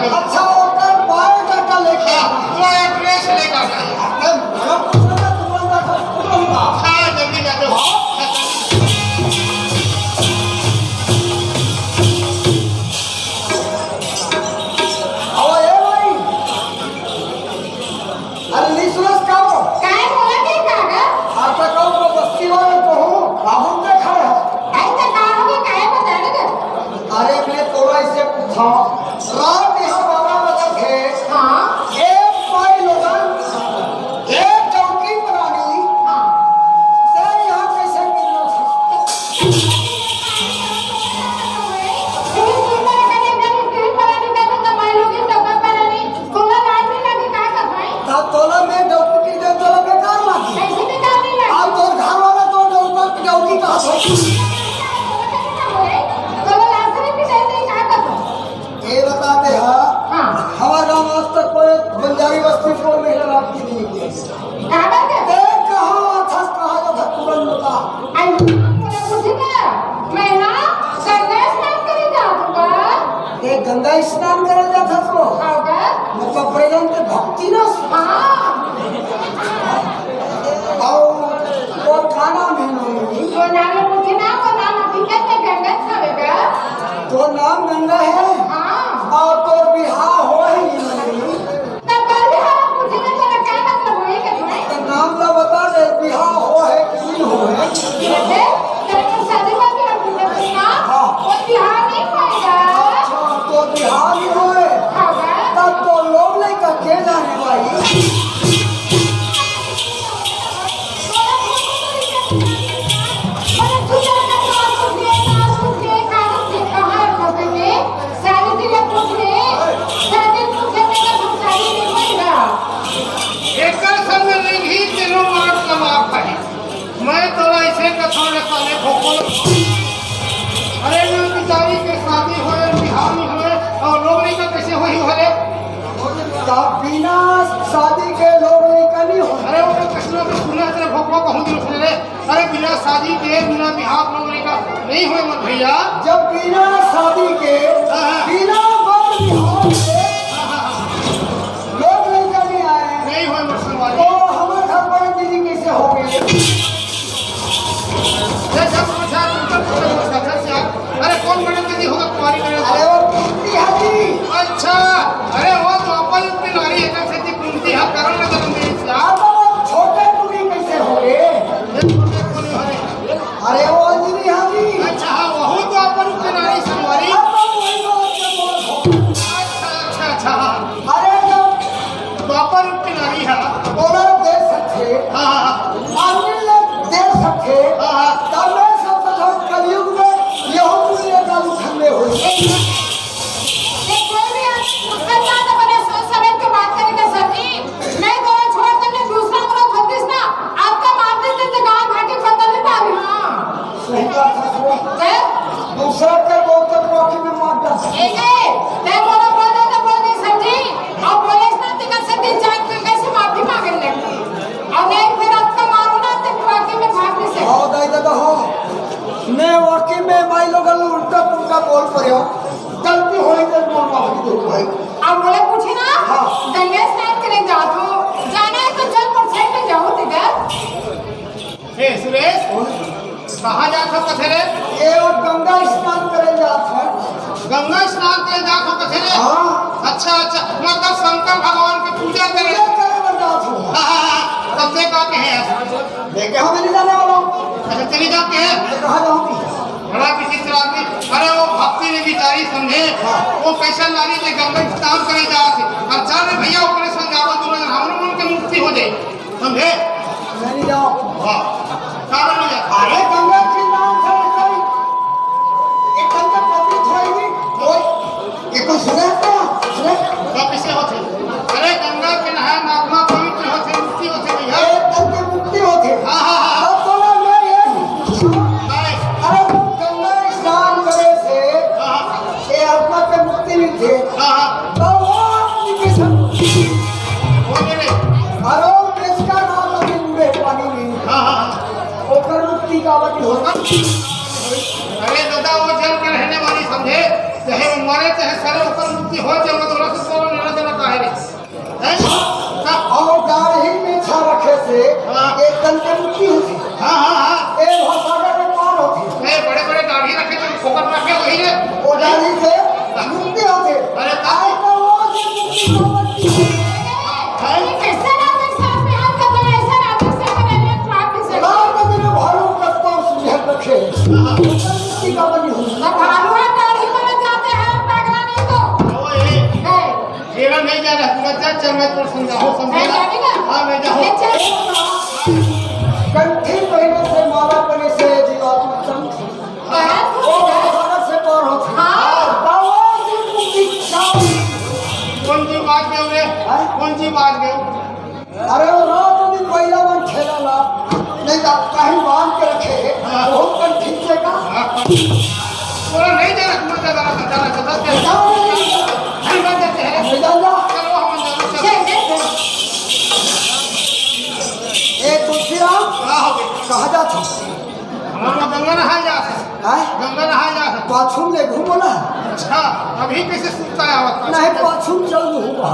अच्छा होता बायोडाटा लेके पूरा एड्रेस लेकर जल्दी जाते हो। रात यहाँ 12 बजे थे। हाँ। एक भाई लोगन, एक चौकी पुरानी। हाँ। तेरे यहाँ कैसे मिलना था? तोला में डॉक्टर की तोला बेकार लगी। अब तो घर वाला तो डॉक्टर का ये बताते हैं। हाँ। हमारा गाँव आज तक कोई बंजारी बस्ती को महिला रात की नहीं की। कहाँ था तुरंत बता। गंगा स्नान करे जाता तो मतलब प्रेम के भक्ति ना। और खाना में तो नाम गंगा है। और तो बिहार हो ही नहीं। तो नाम तो बता दे बिहार हो है कि नहीं हो है। हाँ। तो बिहार ही हो है। का बिना शादी के लोग नहीं हो। अरे वो कृष्ण को सुना तेरे भोकवा कहूँ दिल सुने रे। अरे बिना शादी के बिना बिहार लोग नहीं हुए मत भैया। जब बिना शादी के बिना बाल बिहार के लोग नहीं आए नहीं हुए मत सुनवाई। तो हमारे घर पर दीदी कैसे हो गए? अरे कौन बड़े दीदी होगा तुम्हारी मेरे? अरे वो कुंती हाजी। अच्छा अरे वो तो अपन की नारी है कैसे थी कुंती हा करण लगा तुमने आप छोटे कुड़ी कैसे हो गए? अरे वो अंजलि हाजी। अच्छा हाँ वही तो अपन की नारी संवारी। अच्छा अच्छा हाँ। अरे जब तो अपन की नारी है ओनर दे सकते हाँ हाँ मांगने दे सकते हाँ तब मैं सब कलयुग में यहू दुनिया का उठने हुई। दूसरा के बोलते रॉकी में मार डाल। मैं वाकई में भाई लोग उल्टा पुल्टा बोल पड़े हो। गलती होई तो बोल माफी दो भाई। अब बोले पूछे ना हाँ। गंगा स्नान करने जात हो जाना है तो चल पर साइड में जाओ तिधर। हे सुरेश कहाँ जात हो कथेरे? ये और गंगा स्नान करे जात है। गंगा स्नान करे जात हो कथेरे? हाँ। अच्छा अच्छा मतलब शंकर भगवान की पूजा करे। ये करे बन जात हो। तब से का के है? देखे हो नहीं जाने वाला हूँ। अच्छा चली जा के है? मैं कहाँ जाऊँगी? बड़ा किसी तरह की अरे वो भक्ति ने बिचारी समझे वो कैसा नारी के गंगा स्नान करे जात है। अब चल रे भैया ऊपर समझावा दोनों हम लोगों की मुक्ति हो जाए समझे? मैं नहीं जाऊँ। हाँ कारण नहीं जाता। अरे गंगा के नाम से कोई एक गंगा पति छोड़ेगी कोई ये कुछ सुने तो सुने तो किसे होते? अरे गंगा के नहाए माघमा पवित्र होते मुक्ति होते भैया। एक गंगा मुक्ति होती है। हाँ हाँ हाँ अब बोला मैं ये अरे गंगा स्नान करे से ये आत्मा के मुक्ति मिलती है। हाँ तो वो आदमी के सब वो मेरे अरे इसका नाम अभी पूरे पानी में ओकर मुक्ति का वही होगा। अरे दादा वो जल के रहने वाली समझे चाहे वो मरे चाहे सरे ऊपर मुक्ति हो जाए वो दोनों से सोलो लेना देना काहे रे? और दाढ़ी में छा रखे से एक तन के मुक्ति होती है। हाँ हाँ हाँ एक भसागा के पार होती है। बड़े बड़े दाढ़ी रखे तो फोकट रखे वही रे वो दाढ़ी से मुक्ति होती है। अरे आए तो वो से मुक्ति होती है। कैसा नाम है साथ में हाथ का तो ऐसा नाटक से करेंगे ट्रैक से राम का दिन भालू कत्ता सुझे रखे मुक्ति का बनी हुई। ना भालू है दाढ़ी में जाते हैं पगला नहीं तो वो ये है जेवा नहीं जा रहा पूरा चल मैं तो समझाओ मैं समझे जाएगा हाँ मैं जाऊँ ले चल कंठी पहने से माला पहने से जीवात्मा चमकी वो भसागा से पार होती है। हाँ। बाबा जी मुक्ति चावी। कौन सी बात गए रे कौन सी बात गए? अरे वो रात दिन महिला मन खेला ला नहीं तो कहीं बांध के रखे बहुत कन ठीक से का बोला नहीं जा रहा मत जा रहा नहीं बन जाते हैं नहीं जाना चलो हम अंदर चलो चल दे एक तुलसीराम क्या हो गया? कहाँ जाता हम लोग गंगा नहा जा है गंगा नहा जा बाथरूम ले घूमोला अच्छा अभी कैसे सूखता है आवत नहीं बाथरूम चल घूमा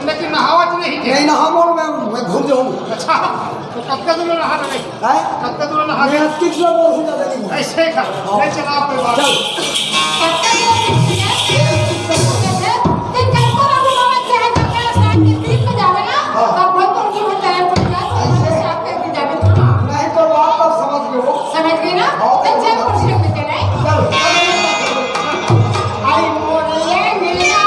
लेकिन नहावत नहीं थे नहीं नहामो मैं घूम जाऊँ अच्छा तो कब तक तुम नहा रहे है कब तक तुम नहा मैं कितना बोल हो जाता नहीं ऐसे का नहीं चला कोई बात चल कब तक ये कल को अभी मामा चाहे गंगा स्नान की ट्रिप में जावेगा तब बोल तो उनकी में तैयार कर दिया तो साथ करके जावे तो नहीं तो बात अब समझ गए हो समझ गई ना चल चल कुर्सी पे चले चल आई मोरे मिलना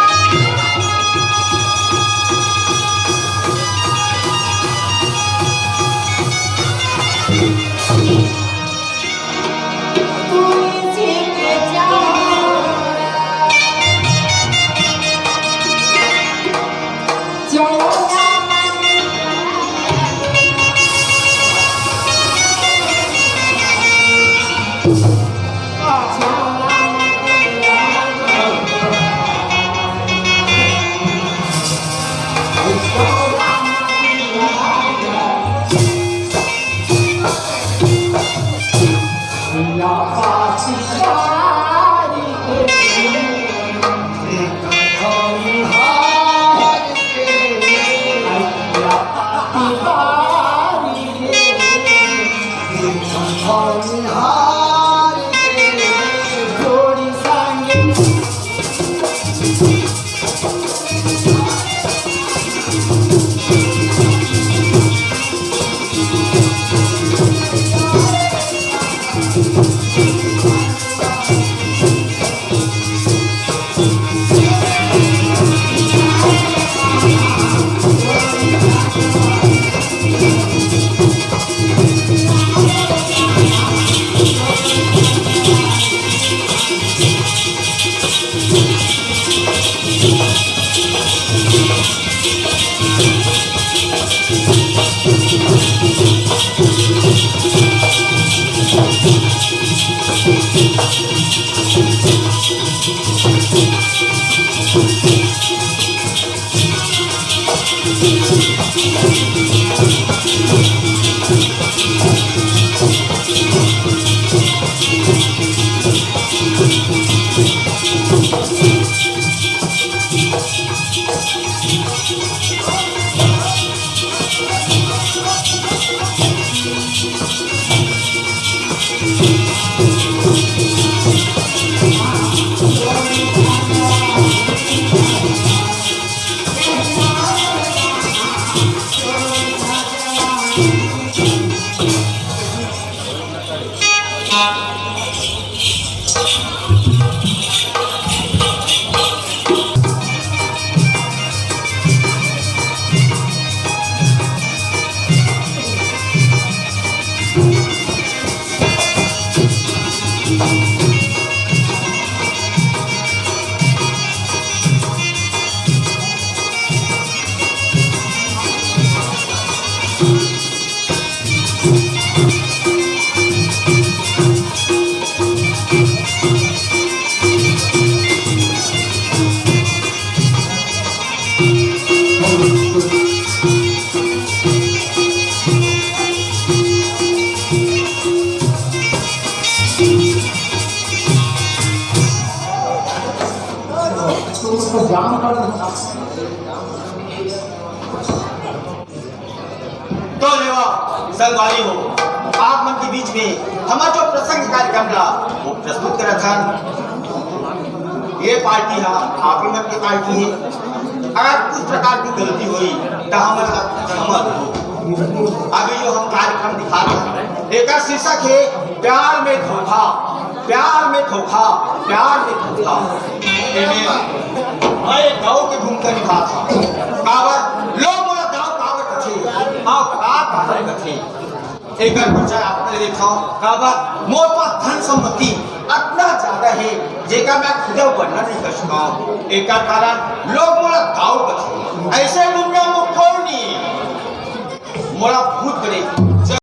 तुलसी के चार तो लेवा संगवारी हो आप मन के बीच में हमारा जो प्रसंग कार्यक्रम ला वो प्रस्तुत करा था। ये पार्टी है आप ही मन की पार्टी है। अगर कुछ प्रकार की गलती हुई तो हमारा क्षमा हो। अभी जो हम कार्यक्रम दिखा रहे हैं एक शीर्षक है प्यार में धोखा, प्यार में धोखा, प्यार में धोखा। मैं गाँव के घूमकर निभा था कावर लोग मोला गाँव कावर कथे आओ का कथे एक परिचय आपने देखा कावर मोर पास धन संपत्ति इतना ज्यादा है जेका मैं खुद वर्णन नहीं कर सका। एक कारण लोग मोला गाँव कथे ऐसे दुनिया में कौन नहीं मोला भूत करे